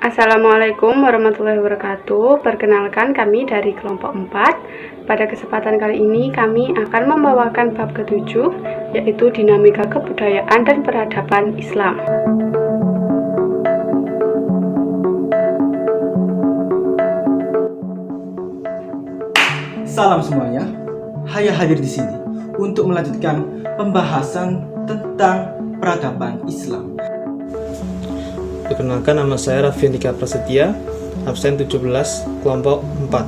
Assalamualaikum warahmatullahi wabarakatuh. Perkenalkan, kami dari kelompok 4. Pada kesempatan kali ini kami akan membawakan bab ke-7, yaitu dinamika kebudayaan dan peradaban Islam. Salam semuanya, Haya hadir di sini untuk melanjutkan pembahasan tentang peradaban Islam. Perkenalkan, nama saya Raffi Andika Prasetya, absen 17, kelompok 4.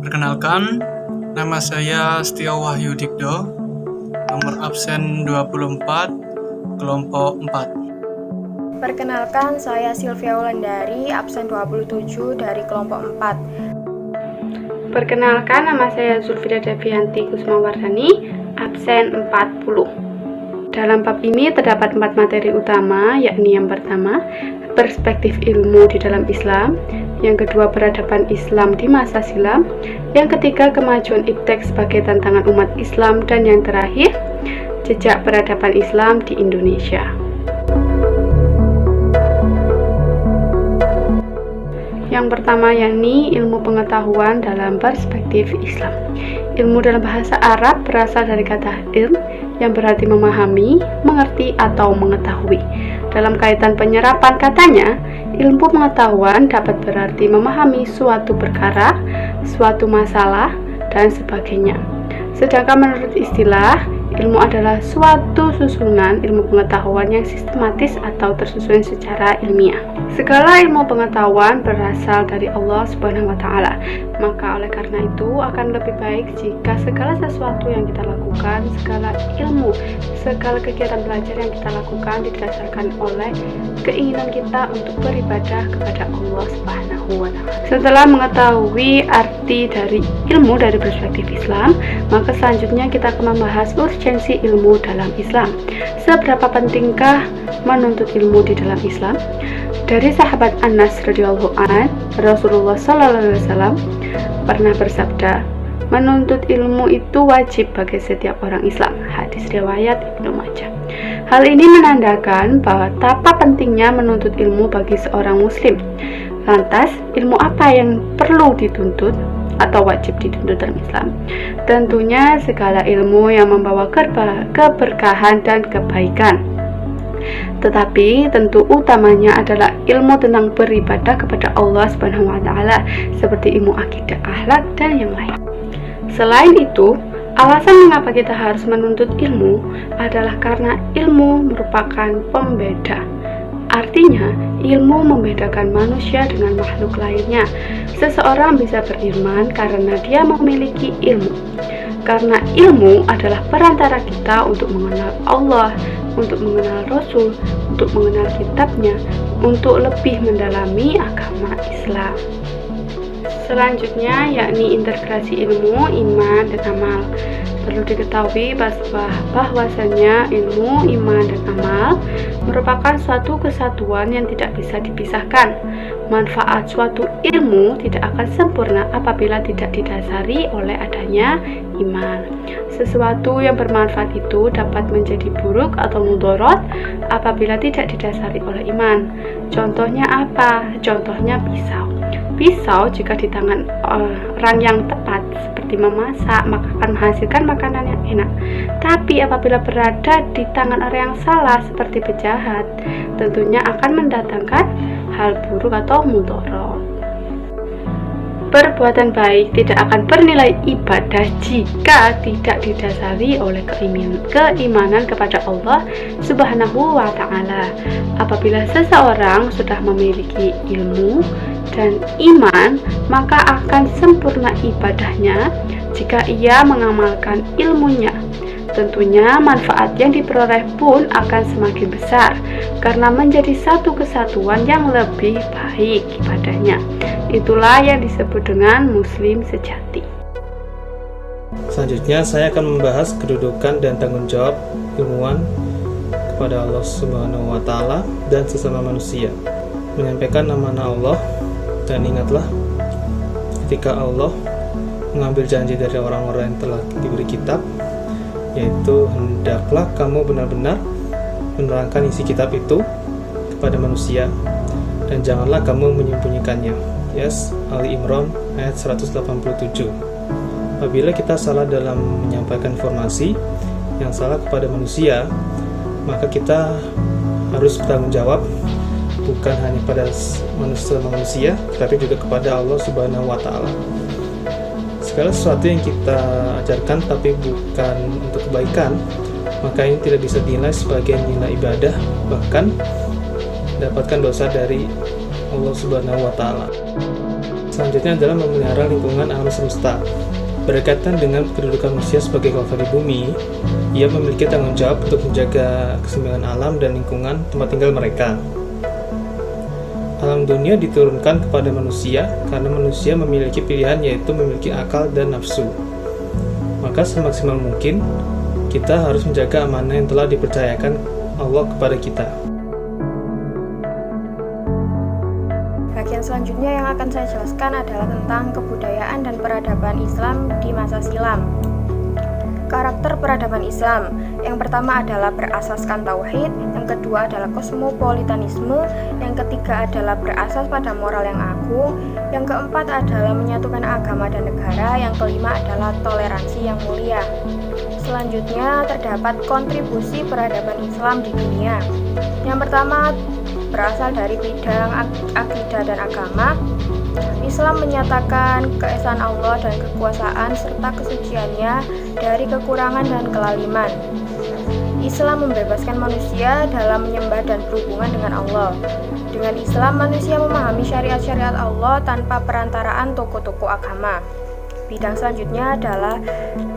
Perkenalkan, nama saya Setio Wahyu Dikdo, nomor absen 24, kelompok 4. Perkenalkan, saya Sylvia Wulandari, absen 27 dari kelompok 4. Perkenalkan, nama saya Zulfida Devianti Kusmawardani, absen 40. Dalam bab ini terdapat 4 materi utama, yakni yang pertama, perspektif ilmu di dalam Islam, yang kedua, peradaban Islam di masa silam, yang ketiga, kemajuan iptek sebagai tantangan umat Islam, dan yang terakhir, jejak peradaban Islam di Indonesia. Yang pertama, yakni ilmu pengetahuan dalam perspektif Islam. Ilmu dalam bahasa Arab berasal dari kata ilm, yang berarti memahami, mengerti, atau mengetahui. Dalam kaitan penyerapan katanya, ilmu pengetahuan dapat berarti memahami suatu perkara, suatu masalah, dan sebagainya. Sedangkan menurut istilah, ilmu adalah suatu susunan ilmu pengetahuan yang sistematis atau tersusun secara ilmiah. Segala ilmu pengetahuan berasal dari Allah Subhanahu wa Ta'ala. Maka oleh karena itu akan lebih baik jika segala sesuatu yang kita lakukan, segala ilmu, segala kegiatan belajar yang kita lakukan didasarkan oleh keinginan kita untuk beribadah kepada Allah Subhanahu wa Ta'ala. Setelah mengetahui arti dari ilmu dari perspektif Islam, maka selanjutnya kita akan membahas urgensi ilmu dalam Islam. Seberapa pentingkah menuntut ilmu di dalam Islam? Dari sahabat Anas radhiyallahu an, Rasulullah sallallahu alaihi wasallam pernah bersabda, menuntut ilmu itu wajib bagi setiap orang Islam. Hadis riwayat Ibnu Majah. Hal ini menandakan bahwa betapa pentingnya menuntut ilmu bagi seorang muslim. Lantas, ilmu apa yang perlu dituntut atau wajib dituntut dalam Islam? Tentunya segala ilmu yang membawa keberkahan dan kebaikan. Tetapi tentu utamanya adalah ilmu tentang beribadah kepada Allah Subhanahu wa Ta'ala, seperti ilmu akidah, akhlak, dan yang lain. Selain itu, alasan mengapa kita harus menuntut ilmu adalah karena ilmu merupakan pembeda. Artinya, ilmu membedakan manusia dengan makhluk lainnya. Seseorang bisa beriman karena dia memiliki ilmu. Karena ilmu adalah perantara kita untuk mengenal Allah, untuk mengenal Rasul, untuk mengenal kitabnya, untuk lebih mendalami agama Islam. Selanjutnya yakni integrasi ilmu, iman, dan amal. Perlu diketahui bahwasanya ilmu, iman, dan amal merupakan suatu kesatuan yang tidak bisa dipisahkan. Manfaat suatu ilmu tidak akan sempurna apabila tidak didasari oleh adanya iman. Sesuatu yang bermanfaat itu dapat menjadi buruk atau mudarat apabila tidak didasari oleh iman. Contohnya apa? Contohnya pisau. Pisau jika di tangan orang yang tepat seperti memasak, maka akan menghasilkan makanan yang enak. Tapi apabila berada di tangan orang yang salah seperti penjahat, tentunya akan mendatangkan hal buruk atau mudarat. Perbuatan baik tidak akan bernilai ibadah jika tidak didasari oleh keimanan kepada Allah Subhanahu wa Ta'ala. Apabila seseorang sudah memiliki ilmu dan iman, maka akan sempurna ibadahnya jika ia mengamalkan ilmunya. Tentunya manfaat yang diperoleh pun akan semakin besar karena menjadi satu kesatuan yang lebih baik ibadahnya. Itulah yang disebut dengan muslim sejati. Selanjutnya saya akan membahas kedudukan dan tanggung jawab ilmuwan kepada Allah Subhanahu wa Ta'ala dan sesama manusia. Menyampaikan amanah Allah, dan ingatlah ketika Allah mengambil janji dari orang-orang yang telah diberi kitab, yaitu hendaklah kamu benar-benar menerangkan isi kitab itu kepada manusia dan janganlah kamu menyembunyikannya. Yes, Ali Imran ayat 187. Apabila kita salah dalam menyampaikan informasi yang salah kepada manusia, maka kita harus bertanggung jawab bukan hanya pada manusia, tapi juga kepada Allah Subhanahu wa Ta'ala. Segala sesuatu yang kita ajarkan tapi bukan untuk kebaikan, maka ini tidak bisa dinilai sebagai nilai ibadah, bahkan mendapatkan dosa dari Allah Subhanahu wa Ta'ala. Selanjutnya adalah memelihara lingkungan alam semesta. Berkaitan dengan kedudukan manusia sebagai khalifah di bumi, ia memiliki tanggung jawab untuk menjaga keseimbangan alam dan lingkungan tempat tinggal mereka. Alam dunia diturunkan kepada manusia karena manusia memiliki pilihan, yaitu memiliki akal dan nafsu. Maka semaksimal mungkin kita harus menjaga amanah yang telah dipercayakan Allah kepada kita. Bagian selanjutnya yang akan saya jelaskan adalah tentang kebudayaan dan peradaban Islam di masa silam. Karakter peradaban Islam, yang pertama adalah berasaskan tauhid, yang kedua adalah kosmopolitanisme, yang ketiga adalah berasas pada moral yang agung, yang keempat adalah menyatukan agama dan negara, yang kelima adalah toleransi yang mulia. Selanjutnya terdapat kontribusi peradaban Islam di dunia. Yang pertama berasal dari bidang akidah dan agama. Islam menyatakan keesaan Allah dan kekuasaan serta kesuciannya dari kekurangan dan kelaliman. Islam membebaskan manusia dalam menyembah dan berhubungan dengan Allah. Dengan Islam, manusia memahami syariat-syariat Allah tanpa perantaraan tokoh-tokoh agama. Bidang selanjutnya adalah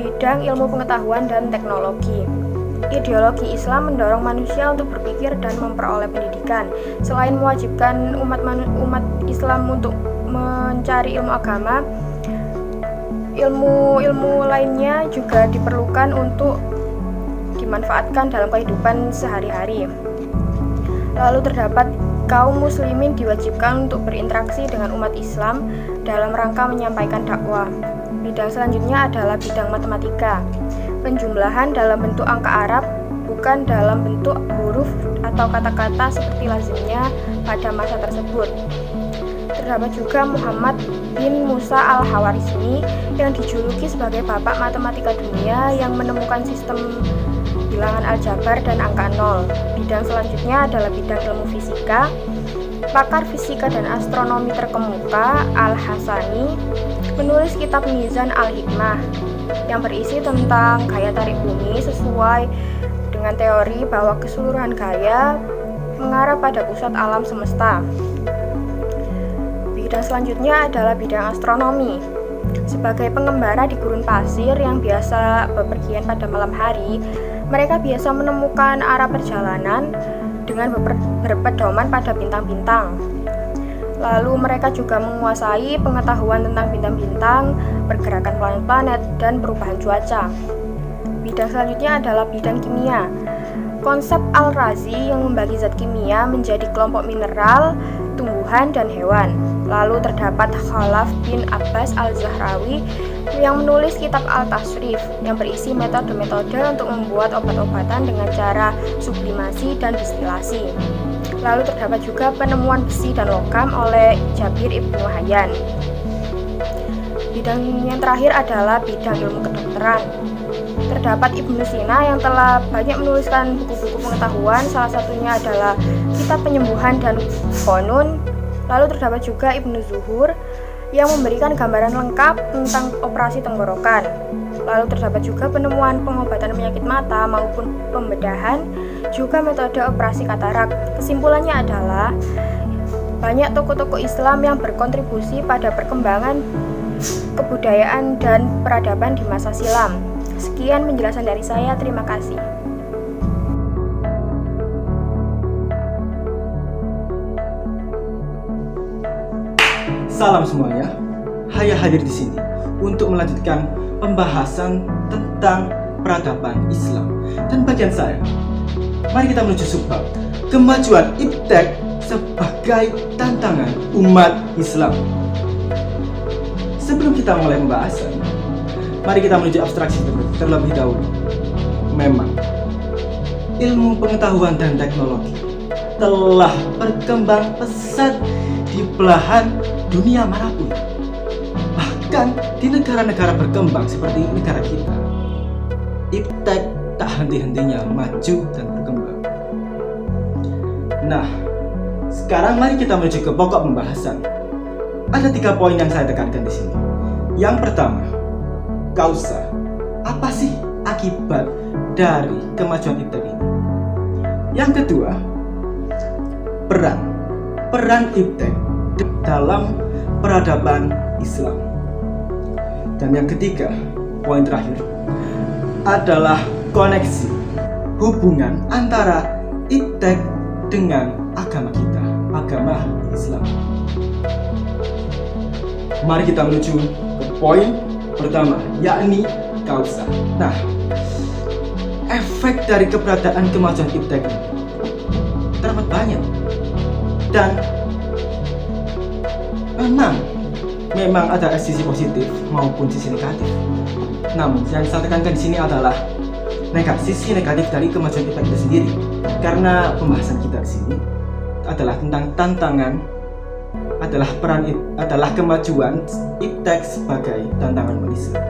bidang ilmu pengetahuan dan teknologi. Ideologi Islam mendorong manusia untuk berpikir dan memperoleh pendidikan. Selain mewajibkan umat Islam untuk mencari ilmu agama, ilmu lainnya juga diperlukan untuk dimanfaatkan dalam kehidupan sehari-hari. Lalu terdapat kaum muslimin diwajibkan untuk berinteraksi dengan umat Islam dalam rangka menyampaikan dakwah. Bidang selanjutnya adalah bidang matematika. Penjumlahan dalam bentuk angka Arab, bukan dalam bentuk huruf atau kata-kata seperti lazimnya pada masa tersebut. Terdapat juga Muhammad bin Musa al-Khwarizmi yang dijuluki sebagai bapak matematika dunia yang menemukan sistem bilangan aljabar dan angka nol. Bidang selanjutnya adalah bidang ilmu fisika. Pakar fisika dan astronomi terkemuka Al-Hasani menulis kitab Mizan al-Hikmah yang berisi tentang gaya tarik bumi sesuai dengan teori bahwa keseluruhan gaya mengarah pada pusat alam semesta. Bidang selanjutnya adalah bidang astronomi. Sebagai pengembara di gurun pasir yang biasa bepergian pada malam hari, mereka biasa menemukan arah perjalanan dengan berpedoman pada bintang-bintang. Lalu mereka juga menguasai pengetahuan tentang bintang-bintang, pergerakan planet-planet, dan perubahan cuaca. Bidang selanjutnya adalah bidang kimia. Konsep Al-Razi yang membagi zat kimia menjadi kelompok mineral, tumbuhan, dan hewan. Lalu terdapat Khalaf bin Abbas al-Zahrawi yang menulis kitab Al-Tasrif yang berisi metode-metode untuk membuat obat-obatan dengan cara sublimasi dan distilasi. Lalu terdapat juga penemuan besi dan logam oleh Jabir Ibnu Hayyan. Bidang yang terakhir adalah bidang ilmu kedokteran. Terdapat Ibnu Sina yang telah banyak menuliskan buku-buku pengetahuan, salah satunya adalah Kitab Penyembuhan dan Qonun. Lalu terdapat juga Ibnu Zuhur yang memberikan gambaran lengkap tentang operasi tenggorokan. Lalu terdapat juga penemuan pengobatan penyakit mata maupun pembedahan, juga metode operasi katarak. Kesimpulannya adalah banyak tokoh-tokoh Islam yang berkontribusi pada perkembangan kebudayaan dan peradaban di masa silam. Sekian penjelasan dari saya, terima kasih. Salam semuanya, saya hadir di sini untuk melanjutkan pembahasan tentang peradaban Islam. Dan bagian saya, mari kita menuju subbab kemajuan iptek sebagai tantangan umat Islam. Sebelum kita mulai pembahasan, mari kita menuju abstraksi terlebih dahulu. Memang, ilmu pengetahuan dan teknologi telah berkembang pesat di belahan dunia manapun. Bahkan di negara-negara berkembang seperti negara kita, iptek tak henti-hentinya maju dan berkembang. Nah, sekarang mari kita menuju ke pokok pembahasan. Ada 3 poin yang saya tekankan di sini. Yang pertama, kausa. Apa sih akibat dari kemajuan iptek ini? Yang kedua, peran iptek dalam peradaban Islam. Dan yang ketiga, poin terakhir adalah koneksi hubungan antara iptek dengan agama kita, agama Islam. Mari kita menuju ke poin pertama, yakni kausa. Nah, efek dari keberadaan kemajuan iptek ini teramat banyak, dan memang ada sisi positif maupun sisi negatif. Namun yang saya tekankan di sini adalah sisi negatif dari kemajuan iptek itu sendiri, karena pembahasan kita di sini adalah tentang tantangan, adalah kemajuan iptek sebagai tantangan umat Islam.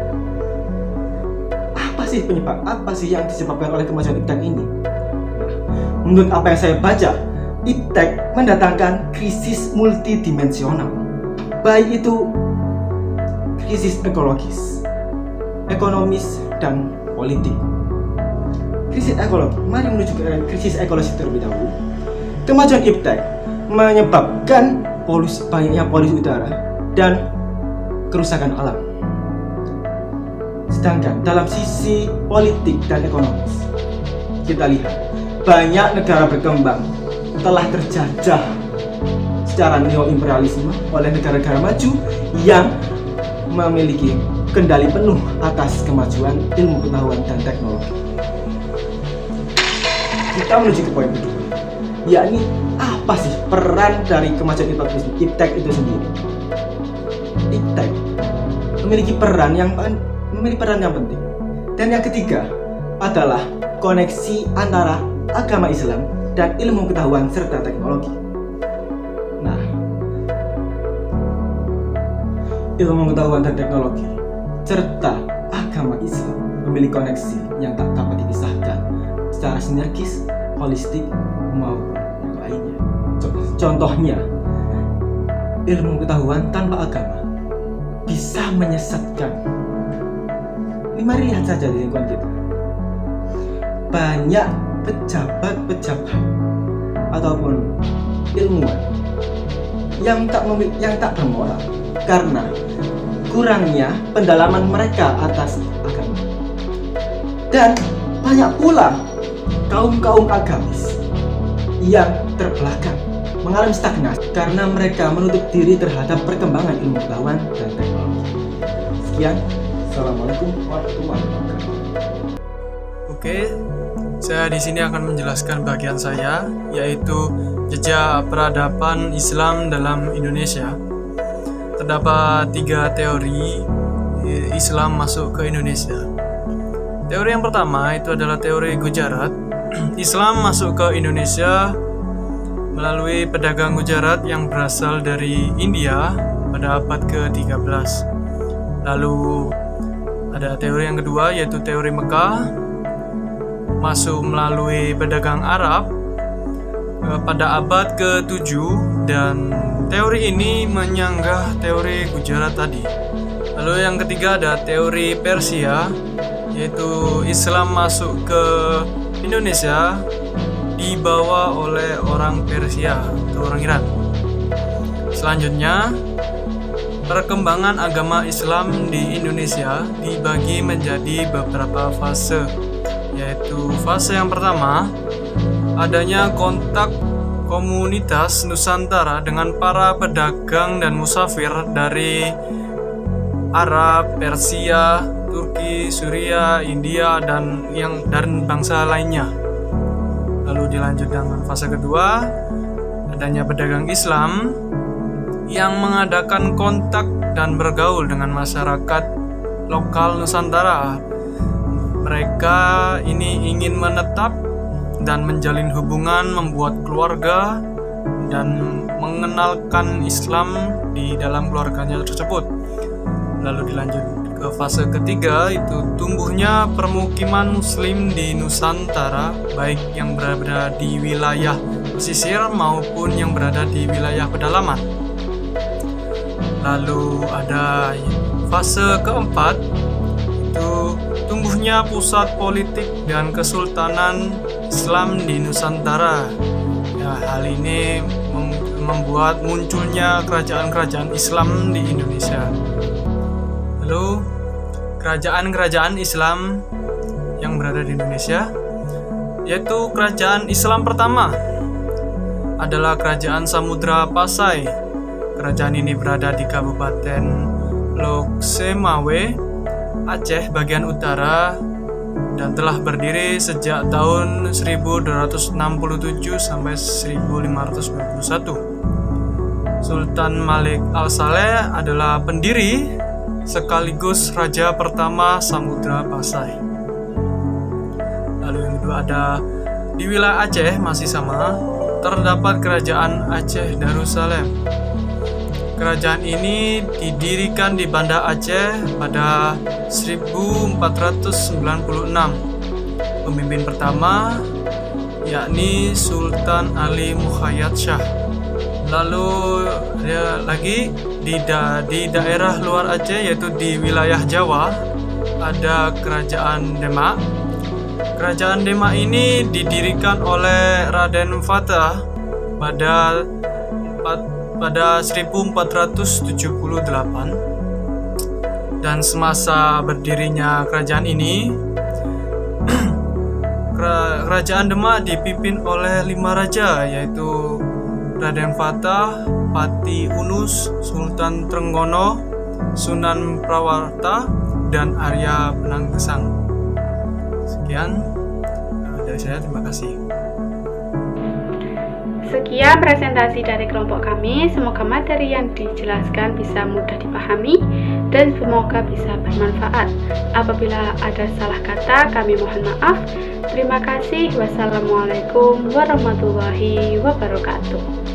Apa sih yang disebabkan oleh kemajuan iptek ini? Menurut apa yang saya baca, iptek mendatangkan krisis multidimensional, baik itu krisis ekologis, ekonomis, dan politik. Krisis ekologi, mari menuju ke krisis ekologis terlebih dahulu. Kemajuan iptek menyebabkan banyaknya polusi udara dan kerusakan alam. Sedangkan dalam sisi politik dan ekonomis, kita lihat banyak negara berkembang telah terjajah secara neoimperialisme oleh negara-negara maju yang memiliki kendali penuh atas kemajuan ilmu pengetahuan dan teknologi. Kita menuju ke poin kedua, yakni apa sih peran dari kemajuan iptek itu sendiri? Iptek memiliki peran yang penting. Dan yang ketiga adalah koneksi antara agama Islam dan ilmu pengetahuan serta teknologi. Nah, ilmu pengetahuan dan teknologi serta agama Islam memiliki koneksi yang tak dapat dipisahkan secara sinergis, holistik, maupun yang lainnya. Contohnya, ilmu pengetahuan tanpa agama bisa menyesatkan. Mari lihat saja di lingkungan kita. Banyak pejabat ataupun ilmuwan yang tak bermoral karena kurangnya pendalaman mereka atas agama. Dan banyak pula kaum agamis yang terbelakang, mengalami stagnasi karena mereka menutup diri terhadap perkembangan ilmu pengetahuan dan teknologi. Sekian, Assalamualaikum warahmatullahi wabarakatuh. Oke, saya di sini akan menjelaskan bagian saya, yaitu jejak peradaban Islam dalam Indonesia. Terdapat 3 teori Islam masuk ke Indonesia. Teori yang pertama itu adalah teori Gujarat. Islam masuk ke Indonesia melalui pedagang Gujarat yang berasal dari India pada abad ke-13. Lalu ada teori yang kedua, yaitu teori Mekah, masuk melalui pedagang Arab pada abad ke-7, dan teori ini menyanggah teori Gujarat tadi. Lalu yang ketiga ada teori Persia, yaitu Islam masuk ke Indonesia dibawa oleh orang Persia atau orang Iran. Selanjutnya, perkembangan agama Islam di Indonesia dibagi menjadi beberapa fase, yaitu fase yang pertama, adanya kontak komunitas Nusantara dengan para pedagang dan musafir dari Arab, Persia, Turki, Suriah, India, dan bangsa lainnya. Lalu dilanjut dengan fase kedua, adanya pedagang Islam yang mengadakan kontak dan bergaul dengan masyarakat lokal Nusantara. Mereka ini ingin menetap dan menjalin hubungan, membuat keluarga, dan mengenalkan Islam di dalam keluarganya tersebut. Lalu dilanjut ke fase ketiga, itu tumbuhnya permukiman Muslim di Nusantara, baik yang berada di wilayah pesisir maupun yang berada di wilayah pedalaman. Lalu ada fase keempat, itu tumbuhnya pusat politik dan kesultanan Islam di Nusantara. Ya, hal ini membuat munculnya kerajaan-kerajaan Islam di Indonesia. Lalu kerajaan-kerajaan Islam yang berada di Indonesia, yaitu kerajaan Islam pertama adalah Kerajaan Samudra Pasai. Kerajaan ini berada di Kabupaten Loksemawe, Aceh bagian utara, dan telah berdiri sejak tahun 1267 sampai 1521. Sultan Malik Al-Saleh adalah pendiri sekaligus raja pertama Samudra Pasai. Lalu yang kedua ada di wilayah Aceh, masih sama, terdapat Kerajaan Aceh Darussalam. Kerajaan ini didirikan di Banda Aceh pada 1496. Pemimpin pertama yakni Sultan Ali Muhayyad Shah. Lalu ada lagi di daerah luar Aceh, yaitu di wilayah Jawa, ada Kerajaan Demak. Kerajaan Demak ini didirikan oleh Raden Fatah pada 1478, dan semasa berdirinya kerajaan ini Kerajaan Demak dipimpin oleh 5 raja, yaitu Raden Fatah, Pati Unus, Sultan Trenggono, Sunan Prawarta, dan Arya Penanggesang. Sekian dari saya, terima kasih. Sekian presentasi dari kelompok kami. Semoga materi yang dijelaskan bisa mudah dipahami dan semoga bisa bermanfaat. Apabila ada salah kata, kami mohon maaf. Terima kasih. Wassalamualaikum warahmatullahi wabarakatuh.